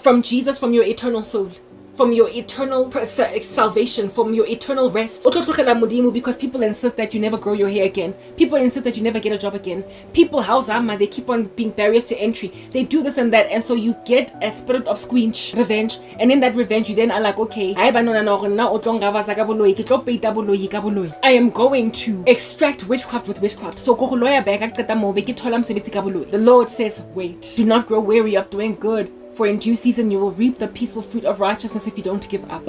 from Jesus, from your eternal soul, from your eternal salvation, from your eternal rest. Because people insist that you never grow your hair again. People insist that you never get a job again. People, they keep on being barriers to entry. They do this and that, and so you get a spirit of squinch, revenge, and in that revenge you then are like, okay, I am going to extract witchcraft with witchcraft. So the Lord says, wait, do not grow weary of doing good, for in due season you will reap the peaceful fruit of righteousness if you don't give up.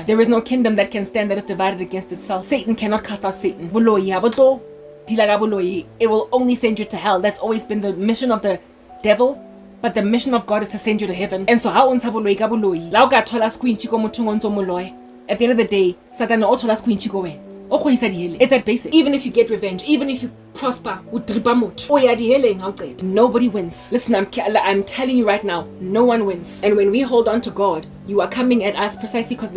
There is no kingdom that can stand that is divided against itself. Satan cannot cast out Satan. It will only send you to hell. That's always been the mission of the devil, but the mission of God is to send you to heaven. And so at the end of the day, Satan it's that basic. Even if you get revenge, even if you prosper, nobody wins. Listen, I'm telling you right now, no one wins. And when we hold on to God, you are coming at us precisely because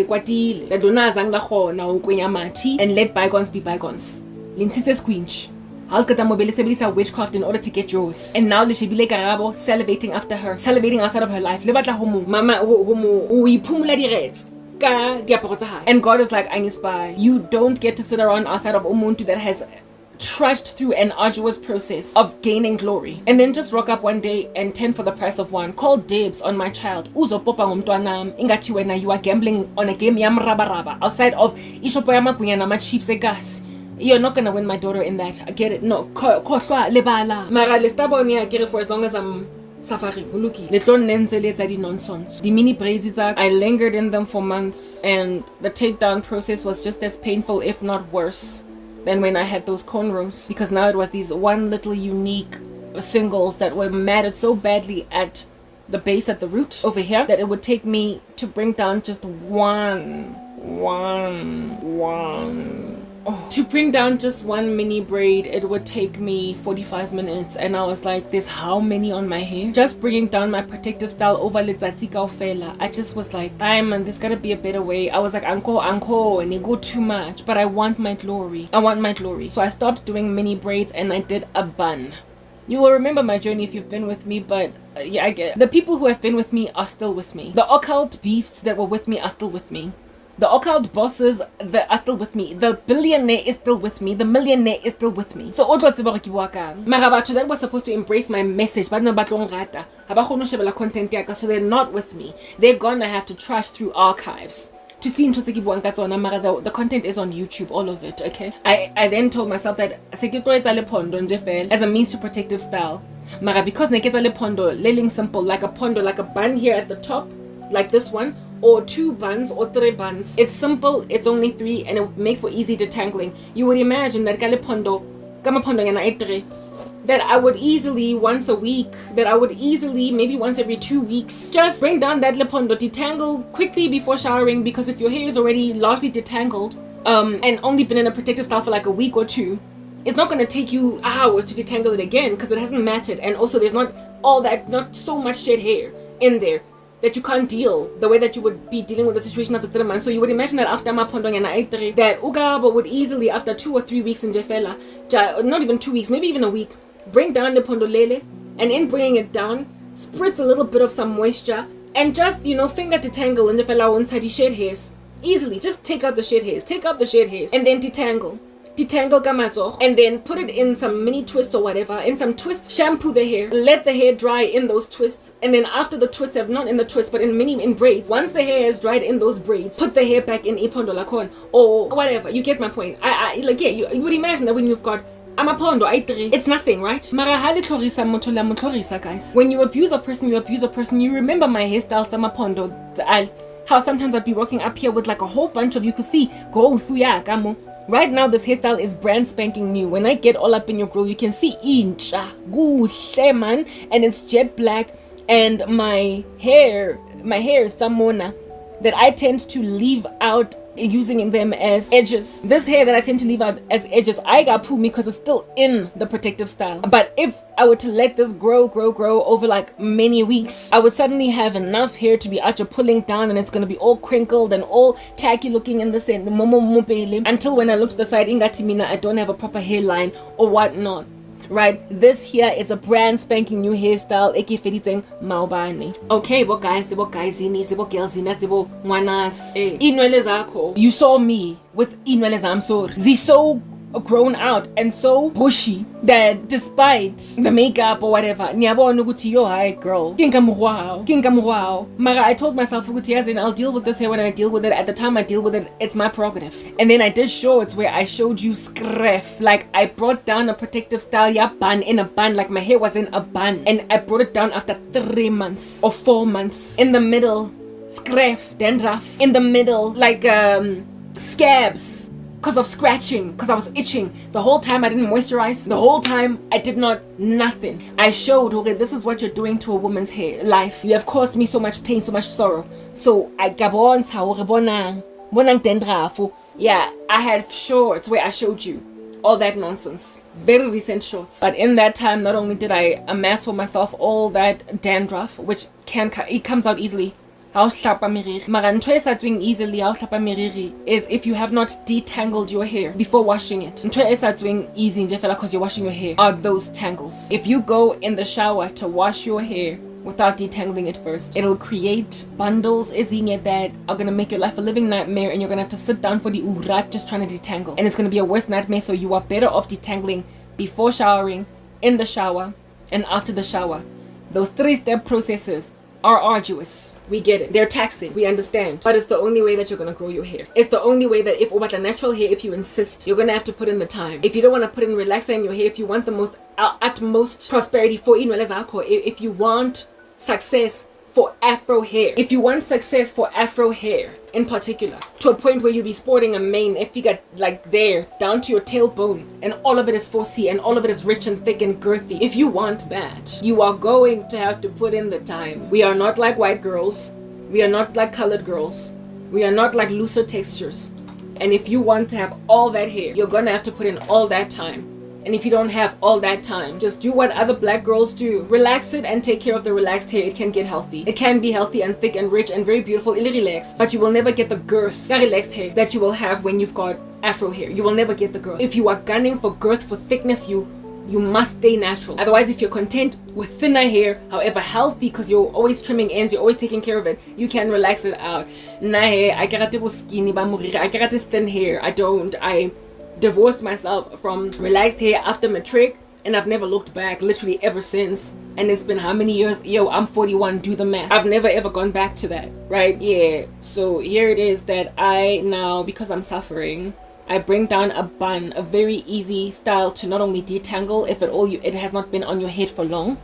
and let bygones be bygones. Witchcraft in order to get yours. And now Karabo salivating after her, salivating outside of her life. And God is like, you don't get to sit around outside of Umuntu that has trudged through an arduous process of gaining glory and then just rock up one day and 10 for the price of one. Call dibs on my child. You are gambling on a game outside of you're not gonna win my daughter in that. I get it. No. For as long as I'm suffering. The mini braids, I lingered in them for months, and the takedown process was just as painful, if not worse, than when I had those cornrows. Because now it was these one little unique singles that were matted so badly at the base, at the root over here, that it would take me to bring down just to bring down just one mini braid, it would take me 45 minutes, and I was like, there's how many on my hair? Just bringing down my protective style over letsatsi kaofela. I just was like, man, there's gotta be a better way. I was like, anko, and it go too much, but I want my glory. So I stopped doing mini braids and I did a bun. You will remember my journey if you've been with me, but yeah, I get it. The people who have been with me are still with me. The occult beasts that were with me are still with me. The occult bosses that are still with me. The billionaire is still with me. The millionaire is still with me. So Marabacho that was supposed to embrace my message, but no content, so they're not with me. They're gonna have to trash through archives to see the content is on YouTube, all of it. Okay. I then told myself that as a means to protective style. Mara because leling simple, like a pondo, like a bun here at the top, like this one, or 2 buns or 3 buns. It's simple, it's only 3, and it would make for easy detangling. You would imagine that that I would easily once a week, that I would easily maybe once every 2 weeks just bring down that lepondo, detangle quickly before showering, because if your hair is already largely detangled and only been in a protective style for like a week or 2, it's not going to take you hours to detangle it again because it hasn't matted, and also there's not so much shed hair in there that you can't deal the way that you would be dealing with the situation after 3 months. So you would imagine that after Mapondong and Aitre, that Karabo would easily, after 2 or 3 weeks in Jefela, not even 2 weeks, maybe even a week, bring down the pondolele, and in bringing it down, spritz a little bit of some moisture, and just, finger detangle in Jefela inside the shed hairs. Easily, just take out the shed hairs, and then detangle kamazo, and then put it in some mini twists or whatever, in some twists, shampoo the hair, let the hair dry in those twists, and then after the twist, not in the twist, but in braids, once the hair is dried in those braids, put the hair back in ipondo lakon, or whatever. You get my point. You would imagine that when you've got amapondo, it's nothing, right? Guys. When you abuse a person, you remember my hairstyles, amapondo, how sometimes I'd be walking up here with like a whole bunch of, you could see, go through ya, gamo. Right now, this hairstyle is brand spanking new. When I get all up in your grill, you can see incha, man, and it's jet black. And my hair is samona that I tend to leave out, using them as edges. This hair that I tend to leave out as edges, I got poo me because it's still in the protective style. But if I were to let this grow over like many weeks, I would suddenly have enough hair to be out pulling down, and it's going to be all crinkled and all tacky looking in the same until when I look to the side, ingatimina, I don't have a proper hairline or whatnot. right? This here is a brand spanking new hairstyle. Ekifediting maubane. Okay, what guys, the guysini, the girlsina, the wanas. Inwele zakho. You saw me with inwele zamsor. So grown out and so bushy that despite the makeup or whatever, niyabona ukuthi yo hi girl. Kinga Mara, I told myself ukuthi I'll deal with this hair when I deal with it. At the time I deal with it, it's my prerogative. And then I did shorts where I showed you scref. Like I brought down a protective style, bun in a bun, like my hair was in a bun. And I brought it down after 3 months or 4 months. In the middle, scref, dandruff. In the middle, like scabs. Because of scratching, because I was itching. The whole time I didn't moisturize. The whole time I did nothing. I showed, okay, this is what you're doing to a woman's hair life. You have caused me so much pain, so much sorrow. So I yeah, I had shorts where I showed you all that nonsense. Very recent shorts. But in that time, not only did I amass for myself all that dandruff, which it comes out easily. Mara ntho e sa tsweng easily is if you have not detangled your hair before washing it. Ntho e sa tsweng easy nje fela because you're washing your hair are those tangles. If you go in the shower to wash your hair without detangling it first, it'll create bundles that are gonna make your life a living nightmare, and you're gonna have to sit down for the urat just trying to detangle, and it's gonna be a worse nightmare. So you are better off detangling before showering, in the shower, and after the shower. Those 3-step processes are arduous. We get it. They're taxing. We understand. But it's the only way that you're going to grow your hair. It's the only way that if about natural hair, if you insist, you're going to have to put in the time. If you don't want to put in relaxer in your hair, if you want the most utmost prosperity for if you want success for afro hair, if you want success for afro hair in particular, to a point where you'll be sporting a mane, if you got like there down to your tailbone and all of it is 4C and all of it is rich and thick and girthy, if you want that, you are going to have to put in the time. We are not like white girls. We are not like colored girls. We are not like looser textures. And if you want to have all that hair, you're gonna have to put in all that time. And if you don't have all that time, just do what other black girls do. Relax it and take care of the relaxed hair. It can get healthy. It can be healthy and thick and rich and very beautiful. It'll relax, but you will never get the girth, that relaxed hair that you will have when you've got afro hair. You will never get the girth. If you are gunning for girth, for thickness, you must stay natural. Otherwise, if you're content with thinner hair, however healthy, because you're always trimming ends, you're always taking care of it, you can relax it out. I got skinny, I got thin hair. I divorced myself from relaxed hair after matric, and I've never looked back, literally ever since. And it's been how many years? Yo, I'm 41, do the math. I've never ever gone back to that, right? Yeah, so here it is that I now, because I'm suffering, I bring down a bun, a very easy style to not only detangle if at all it has not been on your head for long.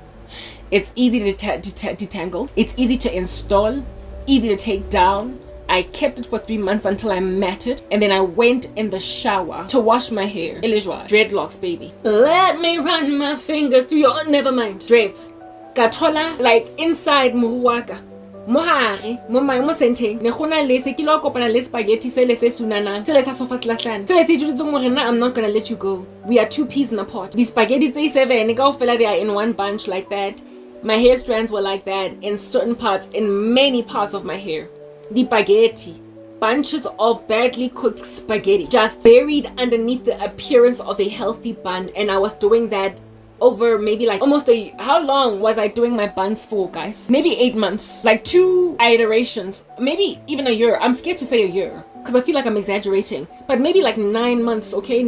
It's easy to detangle, it's easy to install, easy to take down. I kept it for 3 months until I matted, and then I went in the shower to wash my hair. Dreadlocks, baby. Let me run my fingers through your, never mind. Dreads. Katola, like inside muruaka. Mohari, mo senteng. Ne khona lese ki lo kopana le spaghetti se le se sunana. Se le sa sofa slaslan. Se le se dutse mo rena, I'm not gonna let you go. We are 2 peas in a pot. The spaghetti tse 7 kaofela they are in one bunch like that. My hair strands were like that in certain parts, in many parts of my hair. The spaghetti, bunches of badly cooked spaghetti just buried underneath the appearance of a healthy bun. And I was doing that over maybe like almost how long was I doing my buns for, guys? Maybe 8 months, like 2 iterations, maybe even a year. I'm scared to say a year because I feel like I'm exaggerating, but maybe like 9 months, okay?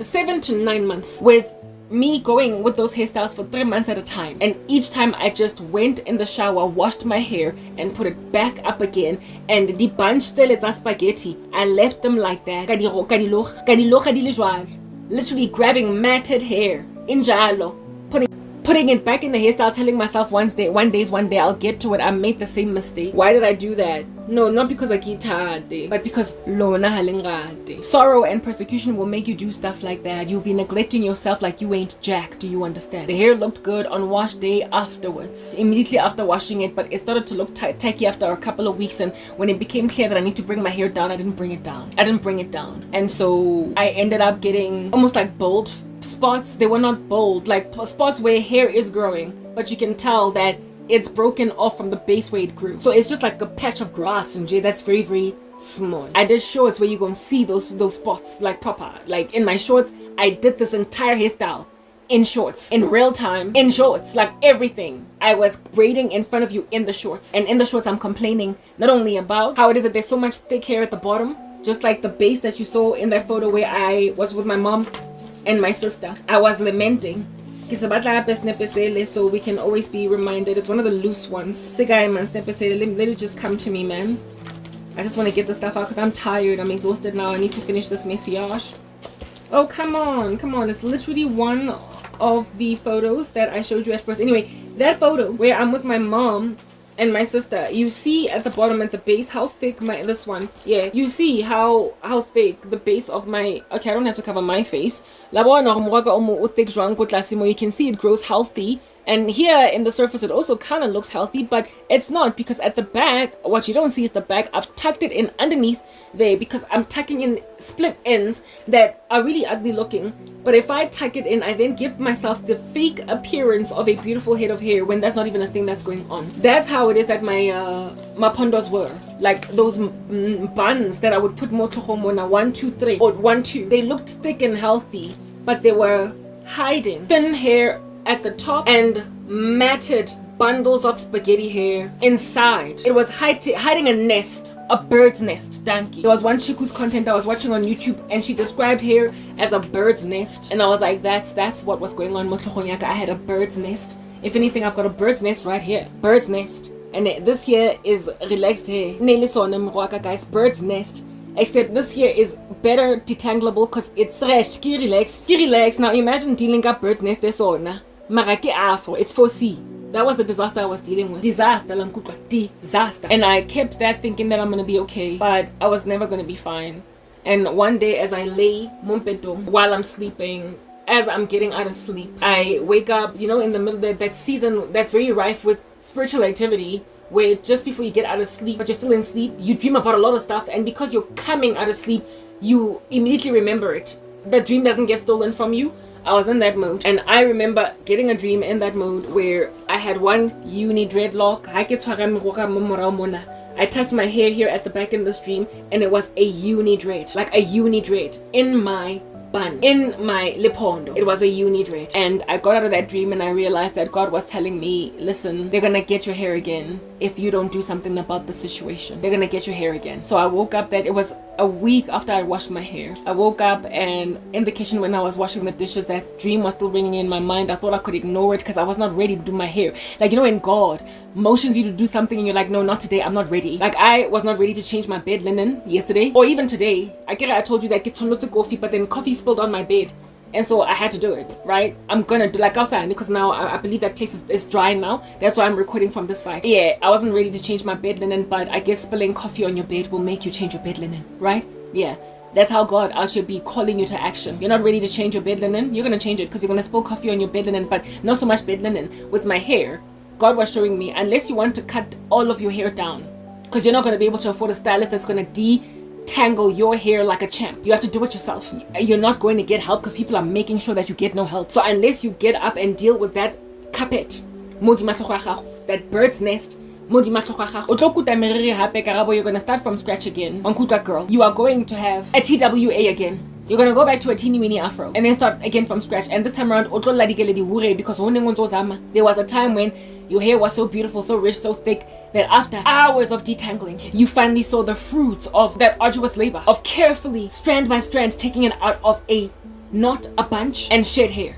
7 to 9 months with me going with those hairstyles for 3 months at a time. And each time I just went in the shower, washed my hair and put it back up again. And the bunch still is a spaghetti, I left them like that. Literally grabbing matted hair in jalo, putting it back in the hairstyle, telling myself one day I'll get to it. I made the same mistake. Why did I do that? No, not because I kitade, but because lona halingade. Sorrow and persecution will make you do stuff like that. You'll be neglecting yourself like you ain't jack. Do you understand? The hair looked good on wash day afterwards, immediately after washing it, but it started to look tacky after a couple of weeks. And when it became clear that I need to bring my hair down, I didn't bring it down. And so I ended up getting almost like bald spots. They were not bold, like spots where hair is growing, but you can tell that it's broken off from the base where it grew. So it's just like a patch of grass and that's very, very small. I did shorts where you're gonna see those spots like proper. Like in my shorts, I did this entire hairstyle in shorts, in real time, in shorts, like everything. I was braiding in front of you in the shorts. And in the shorts, I'm complaining not only about how it is that there's so much thick hair at the bottom, just like the base that you saw in that photo where I was with my mom and my sister. I was lamenting. So we can always be reminded. It's one of the loose ones. Let it just come to me, man. I just want to get the stuff out because I'm tired. I'm exhausted now. I need to finish this massage. Oh, come on. Come on. It's literally one of the photos that I showed you at first. Anyway, that photo where I'm with my mom and my sister, you see at the bottom at the base how thick this one, yeah, you see how thick the base of my, okay, I don't have to cover my face. You can see it grows healthy. And here in the surface, it also kind of looks healthy, but it's not, because at the back, what you don't see is the back. I've tucked it in underneath there because I'm tucking in split ends that are really ugly looking. But if I tuck it in, I then give myself the fake appearance of a beautiful head of hair when that's not even a thing that's going on. That's how it is that my pondos were. Like those buns that I would put motohomona 1, 2, 3, or 1, 2. They looked thick and healthy, but they were hiding thin hair at the top and matted bundles of spaghetti hair inside. It was hiding a nest, a bird's nest. Donkey. There was one chick whose content I was watching on YouTube, and she described hair as a bird's nest, and I was like, that's what was going on. I had a bird's nest. If anything, I've got a bird's nest right here. Bird's nest. And this here is relaxed hair. Guys, bird's nest. Except this here is better detangleable because it's fresh. Relax. Now imagine dealing up bird's nest. Marake afro, it's 4C. That was the disaster I was dealing with. Disaster. And I kept that thinking that I'm gonna be okay, but I was never gonna be fine. And one day, as I lay mumpeto while I'm sleeping, as I'm getting out of sleep, I wake up, in the middle of that season that's very rife with spiritual activity, where just before you get out of sleep, but you're still in sleep, you dream about a lot of stuff, and because you're coming out of sleep, you immediately remember it. The dream doesn't get stolen from you. I was in that mood, and I remember getting a dream in that mood where I had one uni dreadlock. I touched my hair here at the back in this dream, and it was a uni dread, like a uni dread in my bun, in my lipondo. It was a uni dread. And I got out of that dream and I realized that God was telling me, listen, they're gonna get your hair again if you don't do something about the situation. They're gonna get your hair again. So I woke up, that it was a week after I washed my hair. I woke up, and in the kitchen when I was washing the dishes, that dream was still ringing in my mind. I thought I could ignore it because I was not ready to do my hair. Like, when God motions you to do something and you're like, no, not today, I'm not ready. Like, I was not ready to change my bed linen yesterday or even today. I told you that get lots of coffee, but then coffee spilled on my bed. And so I had to do it, right? I'm gonna do like outside because now I believe that place is dry now. That's why I'm recording from this side. Yeah, I wasn't ready to change my bed linen, but I guess spilling coffee on your bed will make you change your bed linen, right? Yeah. That's how God out here be calling you to action. You're not ready to change your bed linen. You're gonna change it because you're gonna spill coffee on your bed linen, but not so much bed linen. With my hair, God was showing me, unless you want to cut all of your hair down, because you're not gonna be able to afford a stylist that's gonna detangle your hair like a champ. You have to do it yourself. You're not going to get help because people are making sure that you get no help. So unless you get up and deal with that carpet, that bird's nest, you're gonna start from scratch again. Girl, you are going to have a TWA again. You're gonna go back to a teeny weeny afro and then start again from scratch. And this time around, because there was a time when your hair was so beautiful, so rich, so thick, that after hours of detangling, you finally saw the fruits of that arduous labor of carefully, strand by strand, taking it out of a knot, a bunch, and shed hair.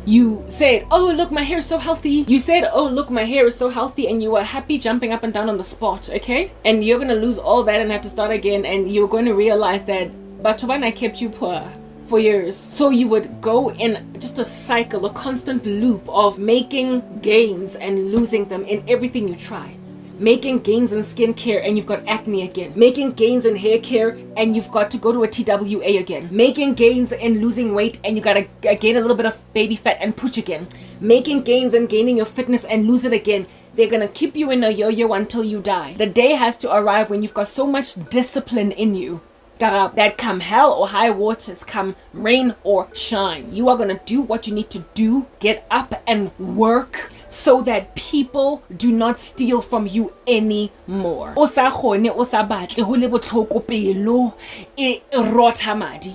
You said, oh, look, my hair is so healthy. You said, oh, look, my hair is so healthy. And you were happy jumping up and down on the spot, okay? And you're going to lose all that and have to start again. And you're going to realize that Batubana kept you poor for years. So you would go in just a cycle, a constant loop of making gains and losing them in everything you try. Making gains in skincare and you've got acne again. Making gains in hair care and you've got to go to a TWA again. Making gains in losing weight and you gotta gain a little bit of baby fat and pooch again. Making gains in gaining your fitness and lose it again. They're gonna keep you in a yo-yo until you die. The day has to arrive when you've got so much discipline in you that come hell or high waters, come rain or shine, you are gonna do what you need to do, get up and work, so that people do not steal from you anymore.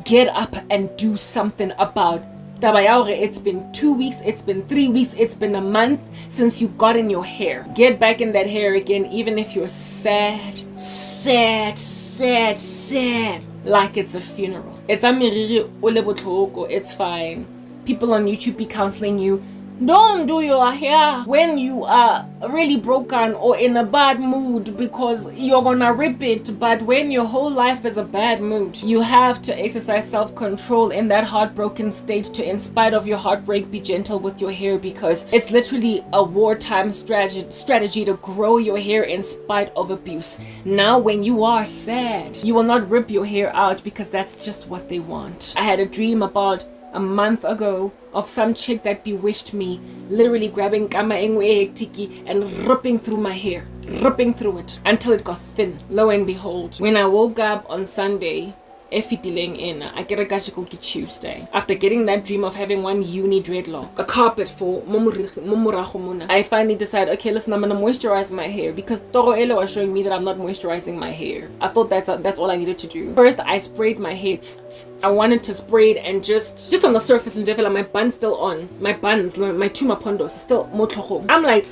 Get up and do something about It's been 2 weeks, it's been 3 weeks, it's been a month since you got in your hair. Get back in that hair again, even if you're sad, like it's a funeral. It's fine. People on YouTube be counseling you. Don't do your hair when you are really broken or in a bad mood because you're gonna rip it. But when your whole life is a bad mood, you have to exercise self-control in that heartbroken state to, in spite of your heartbreak, be gentle with your hair, because it's literally a wartime strategy to grow your hair in spite of abuse. Now when you are sad, you will not rip your hair out because that's just what they want. I had a dream about a month ago of some chick that bewitched me, literally grabbing kama engwe tiki and ripping through my hair, ripping through it until it got thin. Lo and behold, when I woke up on Sunday, I get a gashikoki Tuesday. After getting that dream of having one uni dreadlock, a carpet for I finally decided, okay, listen, I'm gonna moisturize my hair, because Toro Elo was showing me that I'm not moisturizing my hair. I thought that's all I needed to do. First, I sprayed my hair. I wanted to spray it and just on the surface and develop my bun still on. My buns, my two mapondos still motloho. I'm like,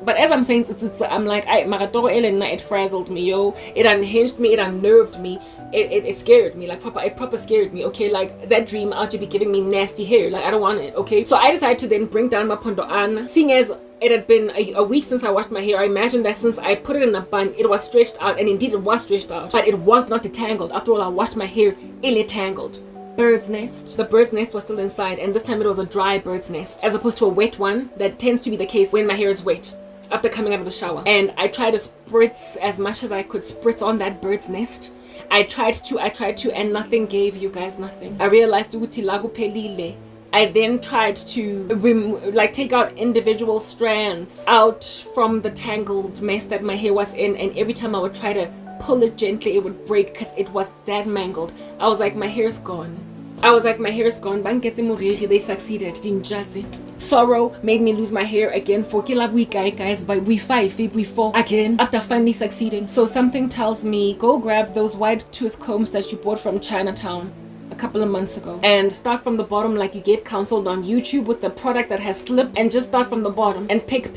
but as I'm saying, I'm like, Maratoro Elo, it frazzled me, yo. It unhinged me, it unnerved me. It scared me, like it proper scared me, okay? Like that dream out to be giving me nasty hair, like I don't want it, okay? So I decided to then bring down my pondo an. Seeing as it had been a week since I washed my hair, I imagined that since I put it in a bun, it was stretched out, and indeed it was stretched out, but it was not detangled. After all, I washed my hair illy-tangled. Bird's nest. The bird's nest was still inside, and this time it was a dry bird's nest, as opposed to a wet one that tends to be the case when my hair is wet after coming out of the shower. And I tried to spritz as much as I could spritz on that bird's nest. I tried to, and nothing gave, you guys, nothing. I realized ukuthi la kuphelile. I then tried to take out individual strands out from the tangled mess that my hair was in, and every time I would try to pull it gently, it would break because it was that mangled. I was like, my hair's gone. They succeeded. Sorrow made me lose my hair again for guys, but we 4 again after finally succeeding. So something tells me, go grab those white tooth combs that you bought from Chinatown a couple of months ago and start from the bottom like you get counseled on YouTube with the product that has slipped, and just start from the bottom and pick.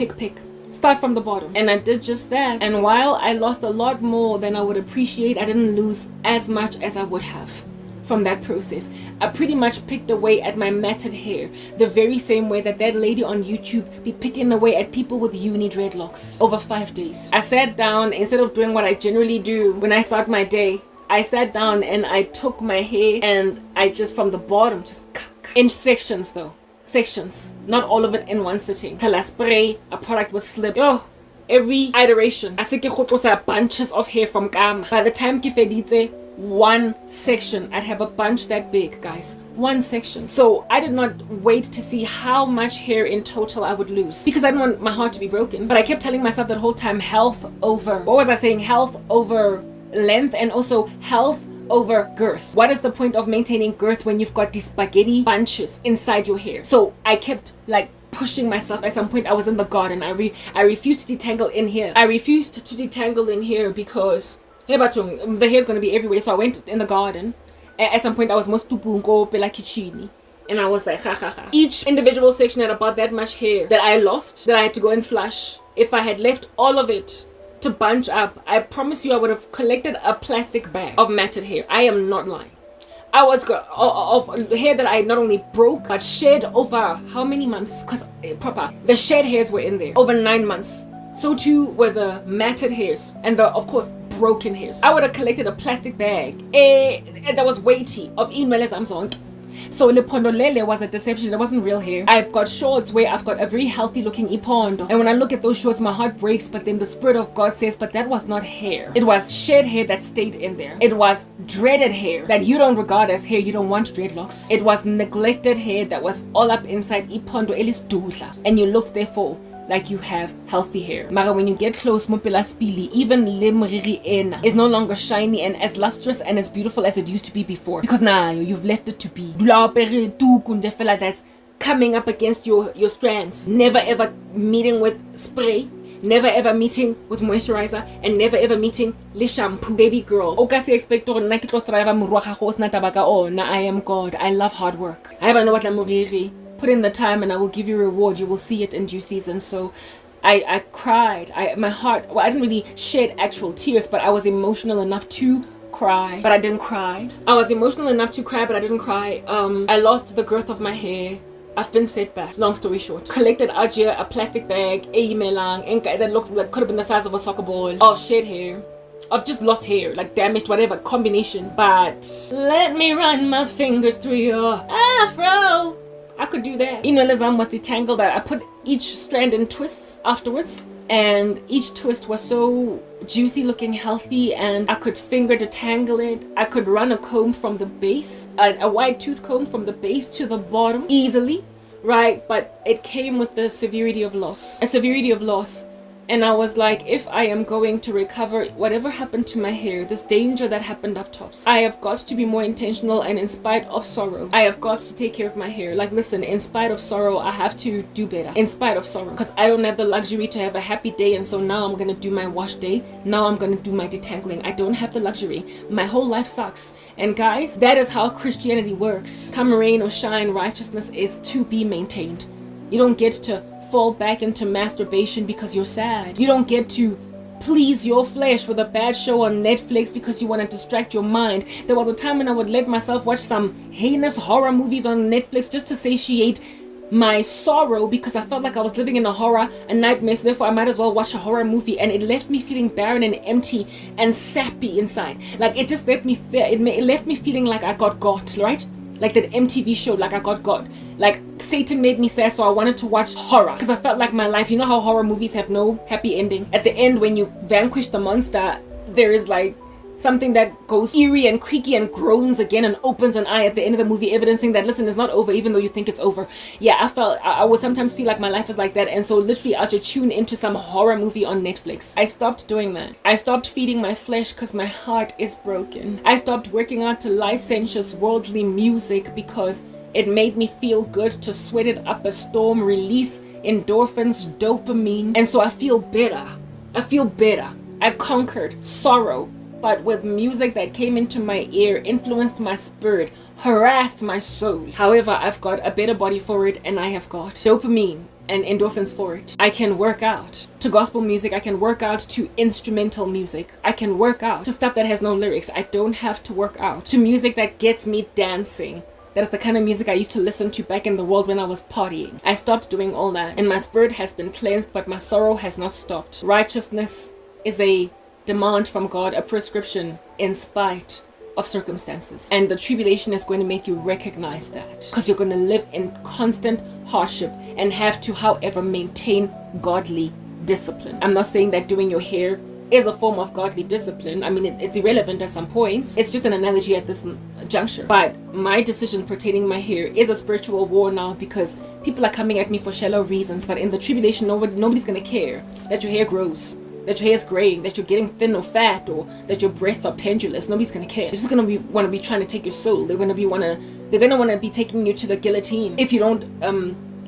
Start from the bottom. And I did just that, and while I lost a lot more than I would appreciate, I didn't lose as much as I would have. From that process, I pretty much picked away at my matted hair the very same way that lady on YouTube be picking away at people with uni dreadlocks over 5 days. I sat down, instead of doing what I generally do when I start my day, I sat down and I took my hair and I just from the bottom, just in sections though. Sections, not all of it in one sitting. Till I spray, a product was slipped. Every iteration, I see bunches of hair from Kama. By the time Kifedite, one section, I'd have a bunch that big, guys. One section. So I did not wait to see how much hair in total I would lose, because I didn't want my heart to be broken. But I kept telling myself that whole time, health over, what was I saying? Health over length, and also health over girth. What is the point of maintaining girth when you've got these spaghetti bunches inside your hair? So I kept pushing myself. At some point I was in the garden. I refused to detangle in here. Because the hair's gonna be everywhere. So I went in the garden. At some point I was most tubungo pela kitchini, and I was like, ha. Each individual section had about that much hair that I lost, that I had to go and flush. If I had left all of it to bunch up, I promise you I would have collected a plastic bag of matted hair. I am not lying. I was of hair that I not only broke but shed over how many months? Because the shed hairs were in there over 9 months. So too were the matted hairs and the, of course, broken hairs. I would have collected a plastic bag that was weighty of inwele zamzonke. So Lepondolele was a deception. It wasn't real hair. I've got shorts where I've got a very healthy looking ipondo, and when I look at those shorts my heart breaks, but then the Spirit of God says, but that was not hair. It was shed hair that stayed in there. It was dreaded hair that you don't regard as hair. You don't want dreadlocks. It was neglected hair that was all up inside ipondo elis dudla, and you looked therefore like you have healthy hair. Mara, when you get close, even lemriri ena is no longer shiny and as lustrous and as beautiful as it used to be before. Because now you've left it to be. That's coming up against your strands. Never ever meeting with spray. never ever meeting with moisturizer, and never ever meeting le shampoo. Baby girl, o ka se expect gore nna ke tlo thrive morwa ga go sna taba ka ona. I am God. I love hard work. I ba no batla moriri. Put in the time and I will give you reward. You will see it in due season. So I cried. My heart, well, I didn't really shed actual tears, but I was emotional enough to cry, but I didn't cry. I was emotional enough to cry, but I didn't cry. I lost the girth of my hair. I've been set back. Long story short, collected out here a plastic bag, that looks like could have been the size of a soccer ball of shed hair. I've just lost hair, like damaged, whatever combination. But let me run my fingers through your afro. I could do that. Inwelezam was detangled. I put each strand in twists afterwards, and each twist was so juicy looking, healthy, and I could finger detangle it. I could run a comb from the base, a wide tooth comb from the base to the bottom easily, right? But it came with the severity of loss, and I was like, if I am going to recover whatever happened to my hair, this danger that happened up tops, I have got to be more intentional, and in spite of sorrow, I have got to take care of my hair. Like, listen, in spite of sorrow, I have to do better. In spite of sorrow, because I don't have the luxury to have a happy day, and so now I'm gonna do my wash day. Now I'm gonna do my detangling. I don't have the luxury. My whole life sucks. And guys, that is how Christianity works. Come rain or shine, righteousness is to be maintained. You don't get to fall back into masturbation because you're sad. You don't get to please your flesh with a bad show on Netflix because you want to distract your mind. There was a time when I would let myself watch some heinous horror movies on Netflix just to satiate my sorrow, because I felt like I was living in a nightmare, so therefore I might as well watch a horror movie, and it left me feeling barren and empty and sappy inside. Like, it just left me it left me feeling like I got, right? Like that MTV show, like I got. Like, Satan made me sad, so I wanted to watch horror because I felt like my life, you know how horror movies have no happy ending? At the end, when you vanquish the monster, there is like something that goes eerie and creaky and groans again and opens an eye at the end of the movie, evidencing that, listen, it's not over even though you think it's over. Yeah, I would sometimes feel like my life is like that, and so literally I'll just tune into some horror movie on Netflix. I stopped doing that. I stopped feeding my flesh because my heart is broken. I stopped working out to licentious worldly music because it made me feel good to sweat it up a storm, release endorphins, dopamine, and so I feel better. I conquered sorrow, but with music that came into my ear, influenced my spirit, harassed my soul. However, I've got a better body for it, and I have got dopamine and endorphins for it. I can work out to gospel music. I can work out to instrumental music. I can work out to stuff that has no lyrics. I don't have to work out to music that gets me dancing. That is the kind of music I used to listen to back in the world when I was partying. I stopped doing all that, and my spirit has been cleansed, but my sorrow has not stopped. Righteousness is a demand from God, a prescription in spite of circumstances. And the tribulation is going to make you recognize that, because you're going to live in constant hardship and have to, however, maintain godly discipline. I'm not saying that doing your hair is a form of godly discipline. I mean, it's irrelevant at some points. It's just an analogy at this juncture. But my decision pertaining my hair is a spiritual war now, because people are coming at me for shallow reasons. But in the tribulation, nobody's going to care that your hair grows, that your hair is graying, that you're getting thin or fat, or that your breasts are pendulous. Nobody's gonna care. They're just gonna want to be trying to take your soul. They're gonna want to be taking you to the guillotine if you don't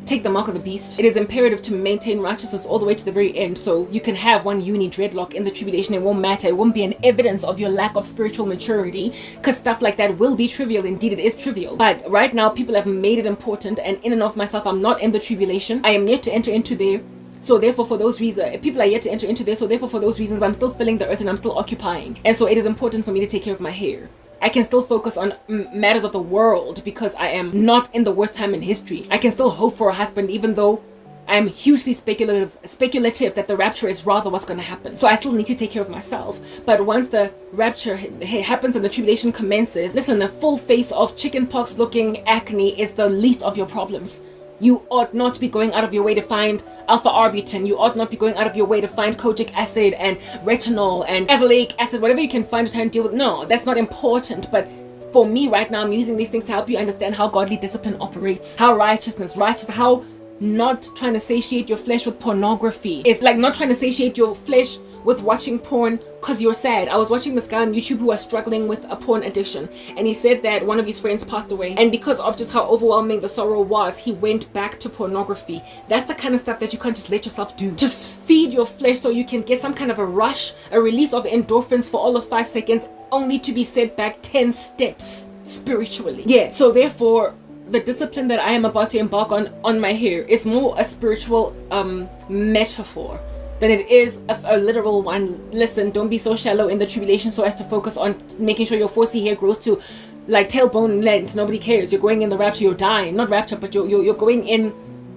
take the mark of the beast. It is imperative to maintain righteousness all the way to the very end, so you can have one uni dreadlock in the tribulation. It won't matter. It won't be an evidence of your lack of spiritual maturity, because stuff like that will be trivial. Indeed, it is trivial. But right now, people have made it important, and in and of myself, I'm not in the tribulation. I am yet to enter into there. So therefore, for those reasons, people are yet to enter into this. So therefore, for those reasons, I'm still filling the earth and I'm still occupying. And so it is important for me to take care of my hair. I can still focus on matters of the world because I am not in the worst time in history. I can still hope for a husband, even though I'm hugely speculative that the rapture is rather what's going to happen. So I still need to take care of myself. But once the rapture happens and the tribulation commences, listen, a full face of chickenpox looking acne is the least of your problems. You ought not be going out of your way to find alpha-arbutin. You ought not be going out of your way to find kojic acid and retinol and azelaic acid, whatever you can find to try and deal with. No, that's not important. But for me right now, I'm using these things to help you understand how godly discipline operates, how righteousness, how not trying to satiate your flesh with pornography. It's like not trying to satiate your flesh with watching porn because you're sad. I was watching this guy on YouTube who was struggling with a porn addiction, and he said that one of his friends passed away, and because of just how overwhelming the sorrow was, he went back to pornography. That's the kind of stuff that you can't just let yourself do to feed your flesh so you can get some kind of a rush, a release of endorphins for all of 5 seconds, only to be set back 10 steps spiritually. Yeah, so therefore the discipline that I am about to embark on my hair is more a spiritual metaphor than it is a literal one. Listen, don't be so shallow in the tribulation so as to focus on making sure your 4C hair grows to like tailbone length. Nobody cares. You're going in the rapture, you're dying. Not rapture, but you're going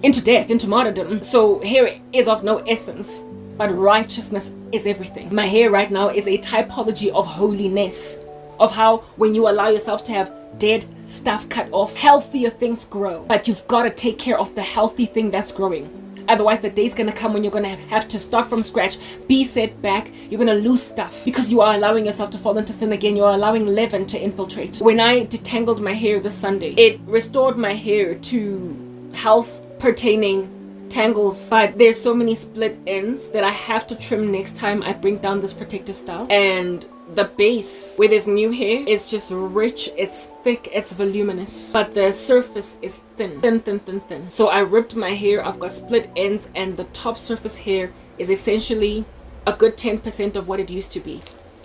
into death, into martyrdom. So hair is of no essence, but righteousness is everything. My hair right now is a typology of holiness, of how when you allow yourself to have dead stuff cut off, healthier things grow. But you've got to take care of the healthy thing that's growing. Otherwise, the day's gonna come when you're gonna have to start from scratch, be set back, you're gonna lose stuff because you are allowing yourself to fall into sin again. You're allowing leaven to infiltrate. When I detangled my hair this Sunday, it restored my hair to health pertaining tangles, but there's so many split ends that I have to trim next time I bring down this protective style. And the base where there's new hair is just rich, it's thick, it's voluminous, but the surface is thin. So I ripped my hair. I've got split ends, and the top surface hair is essentially a good 10% of what it used to be.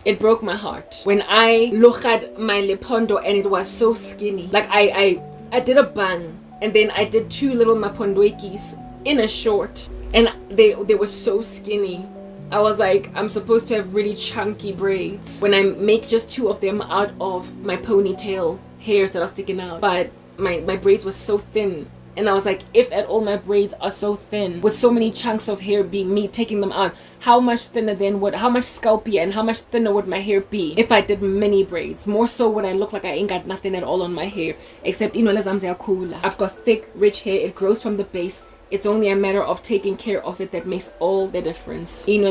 It broke my heart when I looked at my lepondo and it was so skinny. Like I did a bun, and then I did 2 little mapondoikis in a short, and they were so skinny. I was like, I'm supposed to have really chunky braids when I make just 2 of them out of my ponytail hairs that are sticking out. But my braids were so thin, and I was like, if at all my braids are so thin with so many chunks of hair being me taking them out, how much thinner then how much scalpier and how much thinner would my hair be if I did mini braids? More so would I look like I ain't got nothing at all on my hair except I've got thick, rich hair. It grows from the base. It's only a matter of taking care of it that makes all the difference. And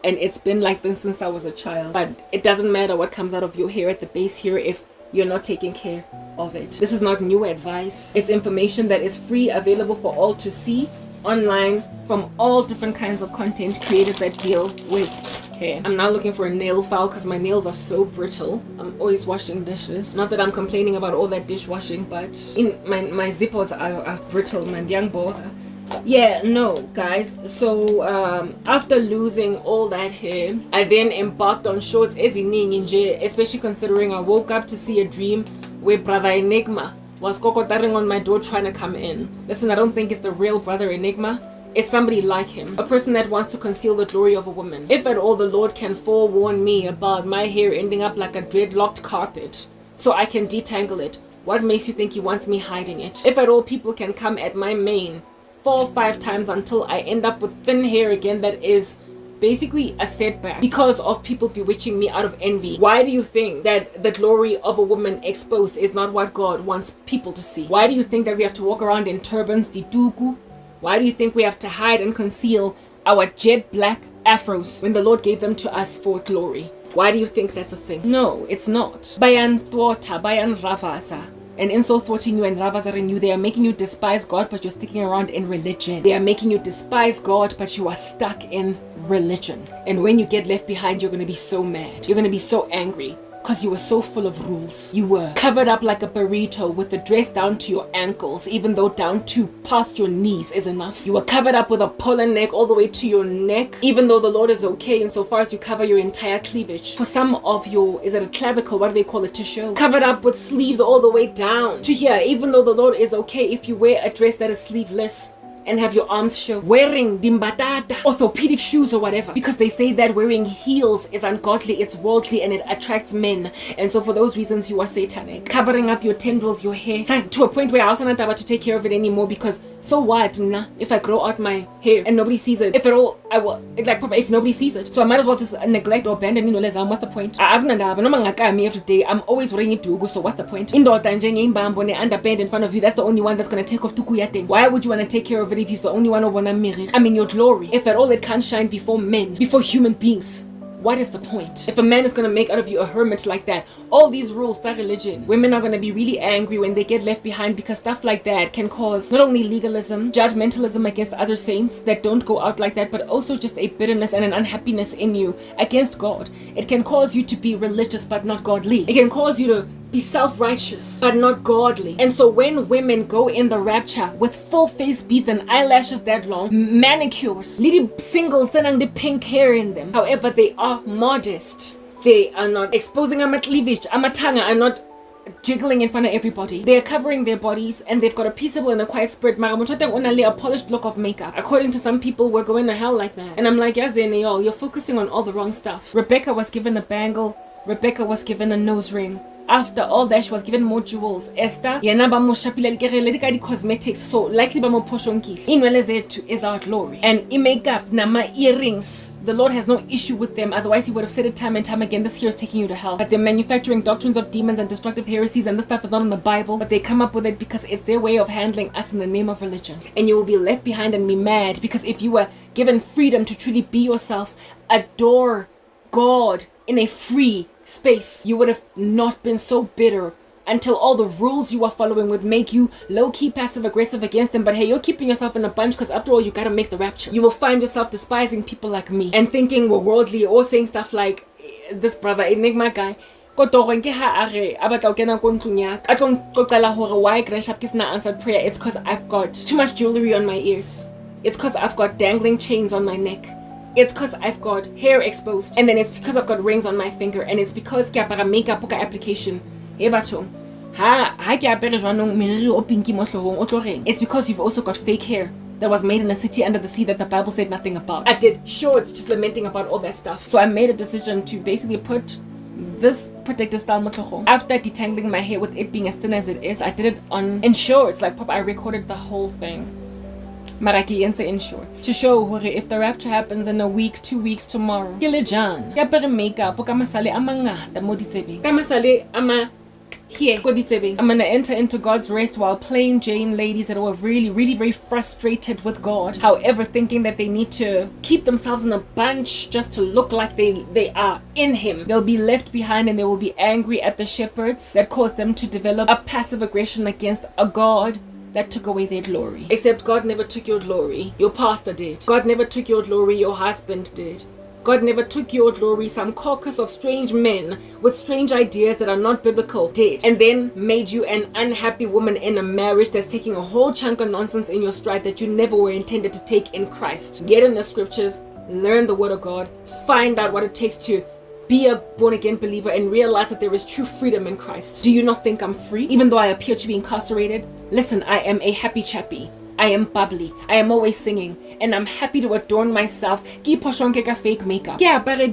it's been like this since I was a child. But it doesn't matter what comes out of your hair at the base here if you're not taking care of it. This is not new advice. It's information that is free, available for all to see online from all different kinds of content creators that deal with hair. I'm now looking for a nail file because my nails are so brittle. I'm always washing dishes. Not that I'm complaining about all that dishwashing, but my zippers are brittle, man. Young boy. Yeah, no, guys. So after losing all that hair, I then embarked on shorts eziningi, especially considering I woke up to see a dream where Brother Enigma was kokotaring on my door trying to come in. Listen, I don't think it's the real Brother Enigma. It's somebody like him, a person that wants to conceal the glory of a woman. If at all the Lord can forewarn me about my hair ending up like a dreadlocked carpet so I can detangle it, what makes you think he wants me hiding it? If at all people can come at my mane 4 or 5 times until I end up with thin hair again that is basically a setback because of people bewitching me out of envy, why do you think that the glory of a woman exposed is not what God wants people to see? Why do you think that we have to walk around in turbans, dituku? Why do you think we have to hide and conceal our jet black afros when the Lord gave them to us for glory? Why do you think that's a thing? No, it's not. Bayan thwata, bayan ravasa. And in so thwarting you and ravasaring you, they are making you despise God, but you're sticking around in religion. They are making you despise God, but you are stuck in religion. And when you get left behind, you're going to be so mad. You're going to be so angry. Because you were so full of rules. You were covered up like a burrito with the dress down to your ankles, even though down to past your knees is enough. You were covered up with a puller neck all the way to your neck, even though the Lord is okay insofar as you cover your entire cleavage. For some of your, is it a clavicle? What do they call it? To show. Covered up with sleeves all the way down to here, even though the Lord is okay if you wear a dress that is sleeveless and have your arms show. Wearing dimbatata, orthopedic shoes or whatever, because they say that wearing heels is ungodly, it's worldly, and it attracts men. And so for those reasons you are satanic. Covering up your tendrils, your hair, to a point where I also not about to take care of it anymore, because so what nah, if I grow out my hair and nobody sees it? If at all, I will, like, if nobody sees it, so I might as well just neglect or abandon it. What's the point? Every day I'm always wearing it, so what's the point? Underband in front of you, that's the only one that's gonna take off tuku. Why would you want to take care of it if he's the only one who wanna mirror? I mean, your glory, if at all it can't shine before men, before human beings, what is the point? If a man is going to make out of you a hermit like that, all these rules, that religion, women are going to be really angry when they get left behind, because stuff like that can cause not only legalism, judgmentalism against other saints that don't go out like that, but also just a bitterness and an unhappiness in you against God. It can cause you to be religious but not godly. It can cause you to be self-righteous but not godly. And so when women go in the rapture with full face beads and eyelashes that long, manicures, little singles that have the pink hair in them, however, they are modest. They are not exposing a cleavage. Amatanga are not jiggling in front of everybody. They are covering their bodies and they've got a peaceable and a quiet spirit. A polished look of makeup. According to some people, we're going to hell like that. And I'm like, y'all, you're focusing on all the wrong stuff. Rebecca was given a bangle. Rebecca was given a nose ring. After all that, she was given more jewels. Esther, yena ba mo shapile le cosmetics, so likely ba mo poshonkihle. Inwele zethu is our glory. And makeup, nama earrings, the Lord has no issue with them. Otherwise, He would have said it time and time again. This here is taking you to hell. But they're manufacturing doctrines of demons and destructive heresies, and this stuff is not in the Bible. But they come up with it because it's their way of handling us in the name of religion. And you will be left behind and be mad, because if you were given freedom to truly be yourself, adore God in a free space, you would have not been so bitter until all the rules you are following would make you low-key passive-aggressive against them. But hey, you're keeping yourself in a bunch because after all, you gotta make the rapture. You will find yourself despising people like me and thinking we're worldly, or saying stuff like, this brother, enigma guy, why Gresham is not answered prayer. It's because I've got too much jewelry on my ears. It's because I've got dangling chains on my neck. It's because I've got hair exposed, and then it's because I've got rings on my finger, and it's because ke apara makeup ka application. Hey batho, ha ke apere jwanong meriri o pinky mo hlogong o tlo reng? It's because you've also got fake hair that was made in a city under the sea that the Bible said nothing about. I did shorts just lamenting about all that stuff. So I made a decision to basically put this protective style mo hlogong. After detangling my hair with it being as thin as it is, I did it in shorts. Like I recorded the whole thing. Maraki in shorts to show if the rapture happens in a week, 2 weeks, tomorrow. Kilejan. Yapere makeup. Kamasale amanga. Kamasale ama here. I'm gonna enter into God's rest while plain Jane ladies that were really, really very frustrated with God. However, thinking that they need to keep themselves in a bunch just to look like they are in Him. They'll be left behind and they will be angry at the shepherds that caused them to develop a passive aggression against a God that took away their glory. Except God never took your glory. Your pastor did. God never took your glory. Your husband did. God never took your glory. Some caucus of strange men with strange ideas that are not biblical did. And then made you an unhappy woman in a marriage that's taking a whole chunk of nonsense in your stride that you never were intended to take in Christ. Get in the scriptures. Learn the word of God. Find out what it takes to be a born-again believer and realize that there is true freedom in Christ. Do you not think I'm free? Even though I appear to be incarcerated? Listen, I am a happy chappy. I am bubbly. I am always singing. And I'm happy to adorn myself. Ki poshonke ka fake makeup. Ki apare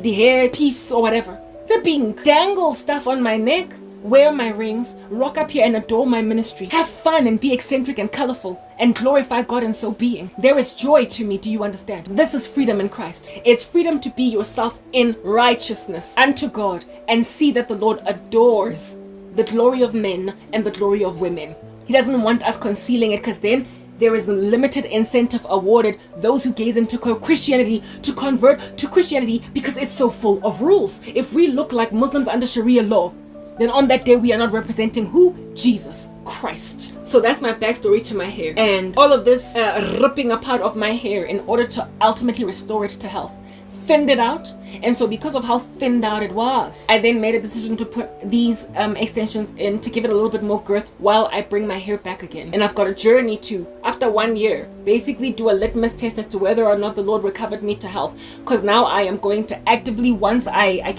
the hair piece or whatever. Tipping dangle stuff on my neck. Wear my rings, rock up here and adore my ministry. Have fun and be eccentric and colorful and glorify God in so being. There is joy to me, do you understand? This is freedom in Christ. It's freedom to be yourself in righteousness unto God and see that the Lord adores the glory of men and the glory of women. He doesn't want us concealing it, because then there is a limited incentive awarded those who gaze into Christianity to convert to Christianity because it's so full of rules. If we look like Muslims under Sharia law, then on that day we are not representing who? Jesus Christ. So that's my backstory to my hair. And all of this ripping apart of my hair in order to ultimately restore it to health. Thinned it out. And so because of how thinned out it was, I then made a decision to put these extensions in to give it a little bit more girth while I bring my hair back again. And I've got a journey to, after 1 year, basically do a litmus test as to whether or not the Lord recovered me to health. Because now I am going to actively, once I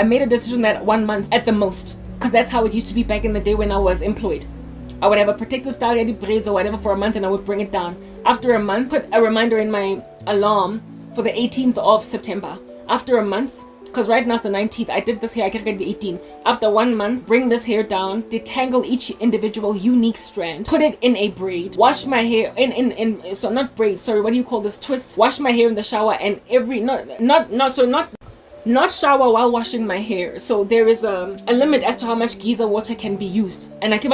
made a decision that 1 month at the most, because that's how it used to be back in the day when I was employed. I would have a protective style ready braids or whatever for a month and I would bring it down. After a month, put a reminder in my alarm for the 18th of September. After a month, because right now it's the 19th, I did this hair, I can get the 18th. After 1 month, bring this hair down, detangle each individual unique strand, put it in a braid, wash my hair so not braids, sorry, what do you call this? Twists. Wash my hair in the shower and not shower while washing my hair. So there is a limit as to how much geyser water can be used. And I keep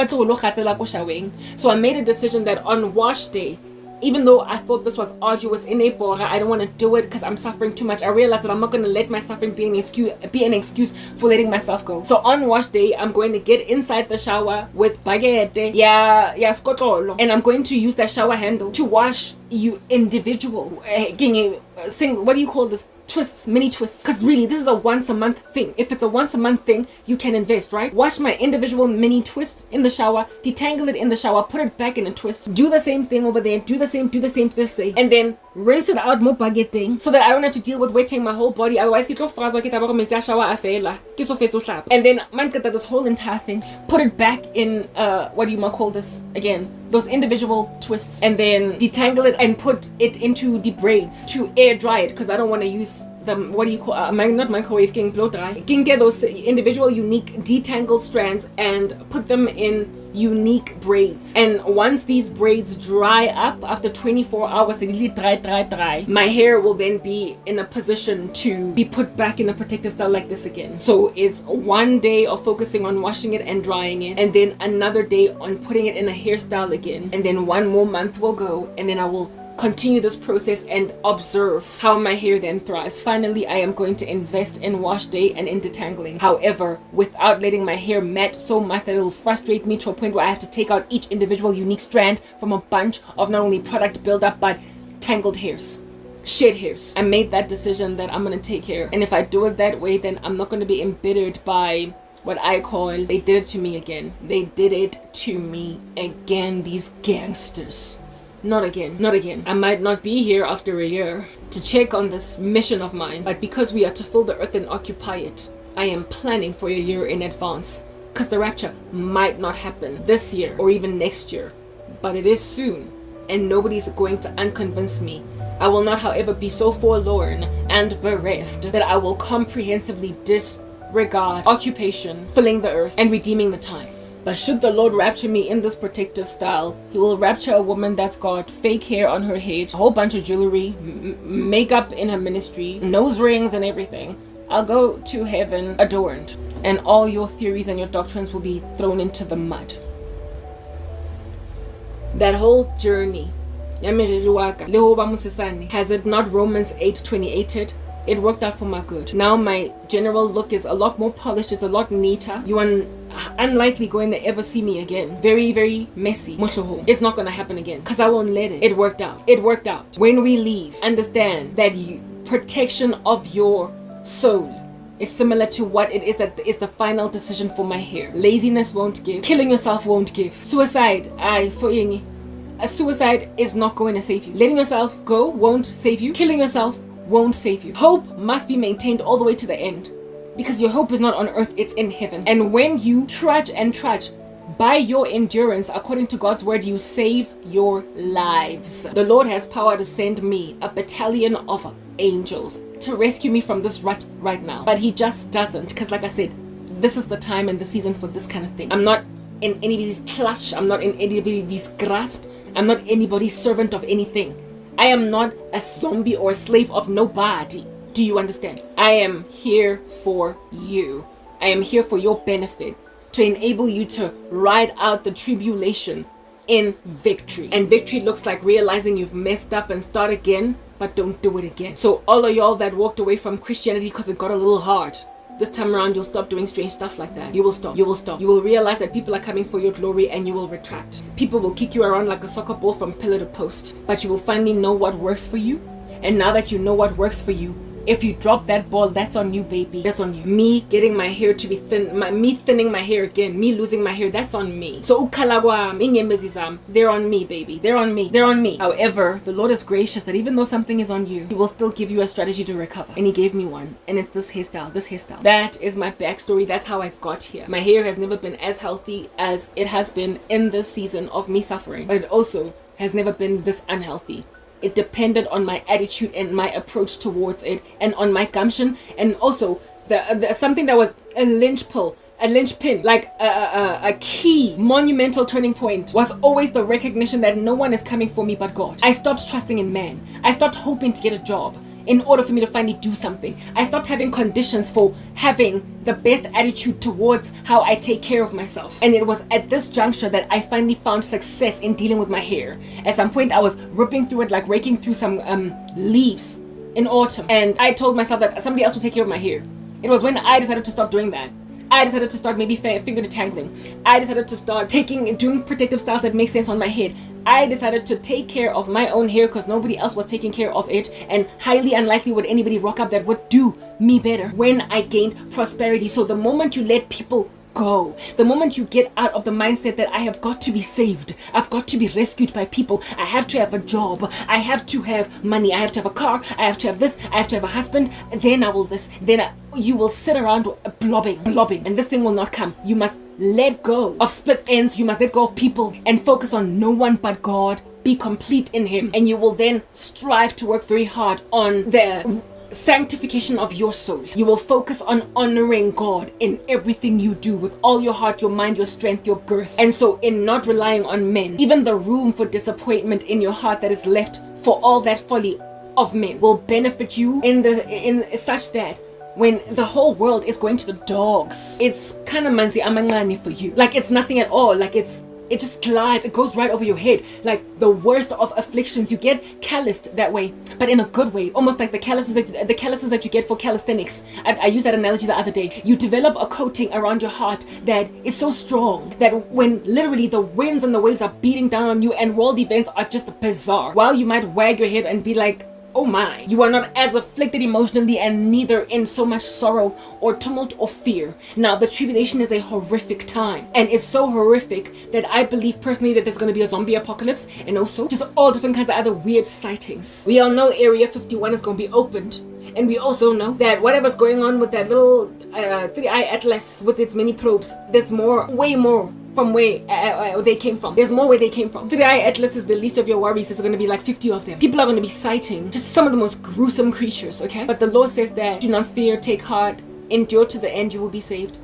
showering. So I made a decision that on wash day, even though I thought this was arduous in Ebora, I don't want to do it because I'm suffering too much. I realized that I'm not going to let my suffering be an excuse for letting myself go. So on wash day, I'm going to get inside the shower with bagete, skotlolo, and I'm going to use that shower handle to wash you individual. What do you call this? Twists, mini twists. Because really, this is a once a month thing. If it's a once a month thing, you can invest, right? Wash my individual mini twist in the shower, detangle it in the shower, put it back in a twist, do the same thing over there, do the same to this day, and then rinse it out more baguetting so that I don't have to deal with wetting my whole body. Otherwise, and then this whole entire thing, put it back in what do you call this again? Those individual twists, and then detangle it and put it into the braids to air dry it, because I don't want to use them, what do you call not microwave, blow dry. Can get those individual unique detangled strands and put them in unique braids. And once these braids dry up after 24 hours, they really dry, my hair will then be in a position to be put back in a protective style like this again. So it's one day of focusing on washing it and drying it, and then another day on putting it in a hairstyle again, and then one more month will go, and then I will continue this process and observe how my hair then thrives. Finally, I am going to invest in wash day and in detangling. However, without letting my hair mat so much that it will frustrate me to a point where I have to take out each individual unique strand from a bunch of not only product buildup but tangled hairs, shed hairs. I made that decision that I'm going to take care. And if I do it that way, then I'm not going to be embittered by what I call, they did it to me again. They did it to me again, these gangsters. Not again. I might not be here after a year to check on this mission of mine, but because we are to fill the earth and occupy it, I am planning for a year in advance, because the rapture might not happen this year or even next year, but it is soon, and nobody's going to unconvince me. I will not, however, be so forlorn and bereft that I will comprehensively disregard occupation, filling the earth, and redeeming the time. But should the Lord rapture me in this protective style, he will rapture a woman that's got fake hair on her head, a whole bunch of jewelry, makeup in her ministry, nose rings and everything. I'll go to heaven adorned, and all your theories and your doctrines will be thrown into the mud. That whole journey, has it not Romans 8:28? It worked out for my good. Now my general look is a lot more polished. It's a lot neater. You are unlikely going to ever see me again. Very, very messy. It's not going to happen again because I won't let it. It worked out. When we leave, understand that protection of your soul is similar to what it is that is the final decision for my hair. Laziness won't give. Killing yourself won't give. Suicide, suicide is not going to save you. Letting yourself go won't save you. Killing yourself won't save you. Hope must be maintained all the way to the end, because your hope is not on earth, it's in heaven. And when you trudge by your endurance according to God's word, you save your lives. The Lord has power to send me a battalion of angels to rescue me from this rut right now, but he just doesn't, because like I said, this is the time and the season for this kind of thing. I'm not in anybody's clutch. I'm not in anybody's grasp. I'm not anybody's servant of anything. I am not a zombie or a slave of nobody. Do you understand? I am here for you. I am here for your benefit, to enable you to ride out the tribulation in victory. And victory looks like realizing you've messed up and start again, but don't do it again. So all of y'all that walked away from Christianity because it got a little hard, this time around you'll stop doing strange stuff like that. You will stop. You will realize that people are coming for your glory, and you will retract. People will kick you around like a soccer ball from pillar to post, but you will finally know what works for you. And now that you know what works for you, if you drop that ball, that's on you, baby. That's on you. Me getting my hair to be thin, me thinning my hair again, me losing my hair, that's on me. So they're on me, baby. They're on me. However, the Lord is gracious that even though something is on you, he will still give you a strategy to recover. And he gave me one. And it's this hairstyle. That is my backstory. That's how I got here. My hair has never been as healthy as it has been in this season of me suffering. But it also has never been this unhealthy. It depended on my attitude and my approach towards it, and on my gumption, and also the something that was a linchpin, like a key monumental turning point was always the recognition that no one is coming for me but God. I stopped trusting in man. I stopped hoping to get a job. in order for me to finally do something. I stopped having conditions for having the best attitude towards how I take care of myself. And it was at this juncture that I finally found success in dealing with my hair. At some point I was ripping through it, like raking through some leaves in autumn, and I told myself that somebody else will take care of my hair. It was when I decided to stop doing that. I decided to start maybe finger detangling. I decided to start doing protective styles that make sense on my head. I decided to take care of my own hair because nobody else was taking care of it, and highly unlikely would anybody rock up that would do me better when I gained prosperity. So the moment you let people go, the moment you get out of the mindset that I have got to be saved, I've got to be rescued by people, I have to have a job, I have to have money, I have to have a car, I have to have this, I have to have a husband, then I will this, you will sit around blobbing, and this thing will not come. You must let go of split ends, you must let go of people and focus on no one but God. Be complete in Him, and you will then strive to work very hard on the sanctification of your soul. You will focus on honoring God in everything you do with all your heart, your mind, your strength, your girth. And so in not relying on men, even the room for disappointment in your heart that is left for all that folly of men will benefit you in such that when the whole world is going to the dogs, it's kind of manzi amangani for you. Like it's nothing at all. Like it just glides, it goes right over your head. Like the worst of afflictions, you get calloused that way, but in a good way, almost like the calluses that you get for calisthenics. I used that analogy the other day. You develop a coating around your heart that is so strong that when literally the winds and the waves are beating down on you and world events are just bizarre, while you might wag your head and be like, oh my, you are not as afflicted emotionally and neither in so much sorrow or tumult or fear. Now, the tribulation is a horrific time, and it's so horrific that I believe personally that there's going to be a zombie apocalypse, and also just all different kinds of other weird sightings. We all know Area 51 is going to be opened, and we also know that whatever's going on with that little 3i Atlas with its many probes, there's more, way more from where they came from. There's more where they came from. 3i Atlas is the least of your worries. There's going to be like 50 of them. People are going to be sighting just some of the most gruesome creatures, okay? But the Lord says that do not fear, take heart, endure to the end, you will be saved.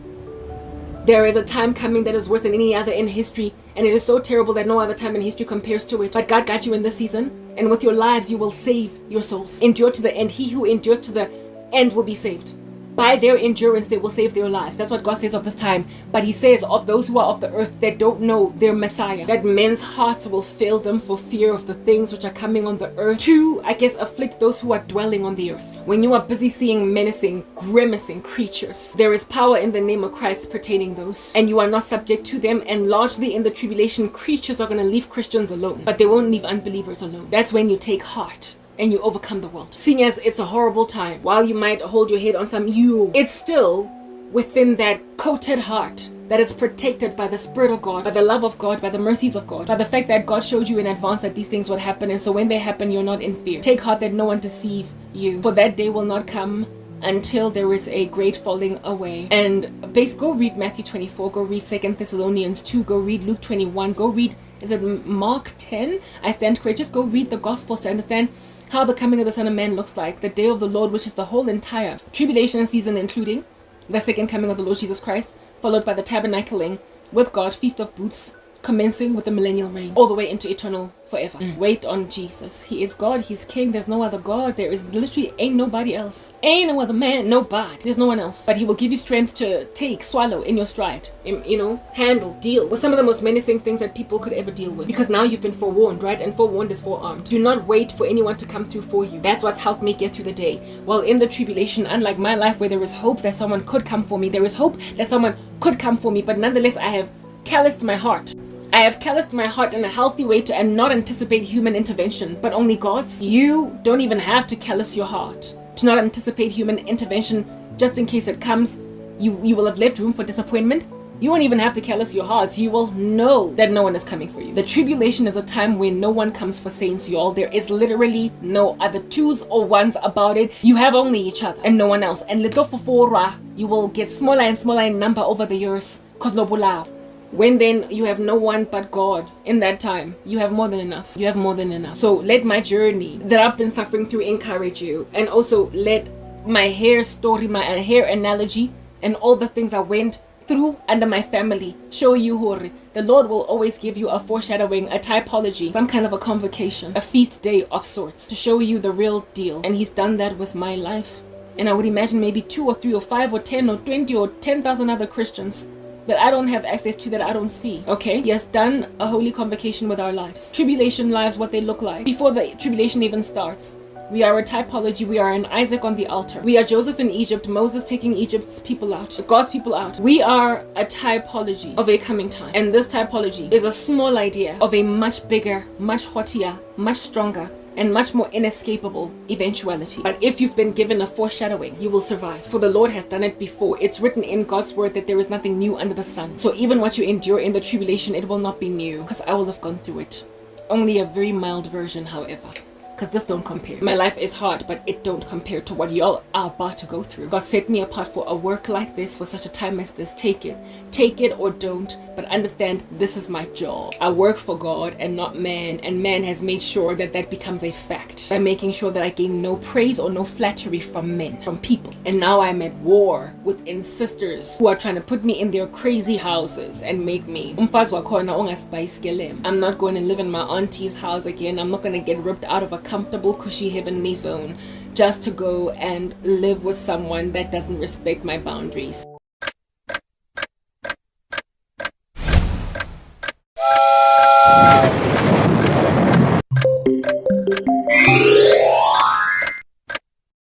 There is a time coming that is worse than any other in history, and it is so terrible that no other time in history compares to it. But God got you in this season, and with your lives you will save your souls. Endure to the end. He who endures to the end will be saved. By their endurance, they will save their lives. That's what God says of this time. But He says of those who are of the earth that don't know their Messiah, that men's hearts will fail them for fear of the things which are coming on the earth to, I guess, afflict those who are dwelling on the earth. When you are busy seeing menacing, grimacing creatures, there is power in the name of Christ pertaining those, and you are not subject to them. And largely in the tribulation, creatures are going to leave Christians alone, but they won't leave unbelievers alone. That's when you take heart and you overcome the world. Seeing as it's a horrible time, while you might hold your head on some it's still within that coated heart that is protected by the Spirit of God, by the love of God, by the mercies of God, by the fact that God showed you in advance that these things would happen, and so when they happen, you're not in fear. Take heart that no one deceive you, for that day will not come until there is a great falling away. And go read Matthew 24, go read 2 Thessalonians 2, go read Luke 21, go read, is it Mark 10? I stand corrected. Just go read the Gospels to understand how the coming of the Son of Man looks like, the day of the Lord, which is the whole entire tribulation season, including the second coming of the Lord Jesus Christ, followed by the tabernacling with God, Feast of Booths, commencing with the millennial reign, all the way into eternal forever. Wait on Jesus. He is God, He's King, there's no other God, there is literally ain't nobody else, ain't no other man, nobody, there's no one else. But He will give you strength to swallow in your stride, handle, deal with some of the most menacing things that people could ever deal with, because now you've been forewarned, right? And forewarned is forearmed. Do not wait for anyone to come through for you. That's what's helped me get through the day. Well, in the tribulation, unlike my life where there is hope that someone could come for me, there is hope that someone could come for me, but nonetheless I have calloused my heart. I have calloused my heart in a healthy way and not anticipate human intervention, but only God's. You don't even have to callous your heart to not anticipate human intervention just in case it comes. You will have left room for disappointment. You won't even have to callous your hearts. You will know that no one is coming for you. The tribulation is a time when no one comes for saints, y'all. There is literally no other twos or ones about it. You have only each other and no one else. And little for you will get smaller and smaller in number over the years. Cause no bulao. When then you have no one but God in that time, you have more than enough. You have more than enough. So let my journey that I've been suffering through encourage you. And also let my hair story, my hair analogy, and all the things I went through under my family, show you hore the Lord will always give you a foreshadowing, a typology, some kind of a convocation, a feast day of sorts to show you the real deal. And he's done that with my life. And I would imagine maybe 2 or 3 or 5 or 10 or 20 or 10,000 other Christians that I don't have access to, that I don't see. Okay? He has done a holy convocation with our lives. Tribulation lives, what they look like before the tribulation even starts. We are a typology. We are an Isaac on the altar. We are Joseph in Egypt, Moses taking Egypt's people out, God's people out. We are a typology of a coming time. And this typology is a small idea of a much bigger, much haughtier, much stronger, and much more inescapable eventuality. But if you've been given a foreshadowing, you will survive. For the Lord has done it before. It's written in God's word that there is nothing new under the sun. So even what you endure in the tribulation, it will not be new, because I will have gone through it. Only a very mild version, however. Because this don't compare. My life is hard, but it don't compare to what y'all are about to go through. God set me apart for a work like this, for such a time as this. Take it or don't, but understand this is my job. I work for God and not man, and man has made sure that that becomes a fact by making sure that I gain no praise or no flattery from men, from people. And now I'm at war within sisters who are trying to put me in their crazy houses and make me I'm not going to live in my auntie's house again. I'm not going to get ripped out of a comfortable, cushy, heavenly zone just to go and live with someone that doesn't respect my boundaries.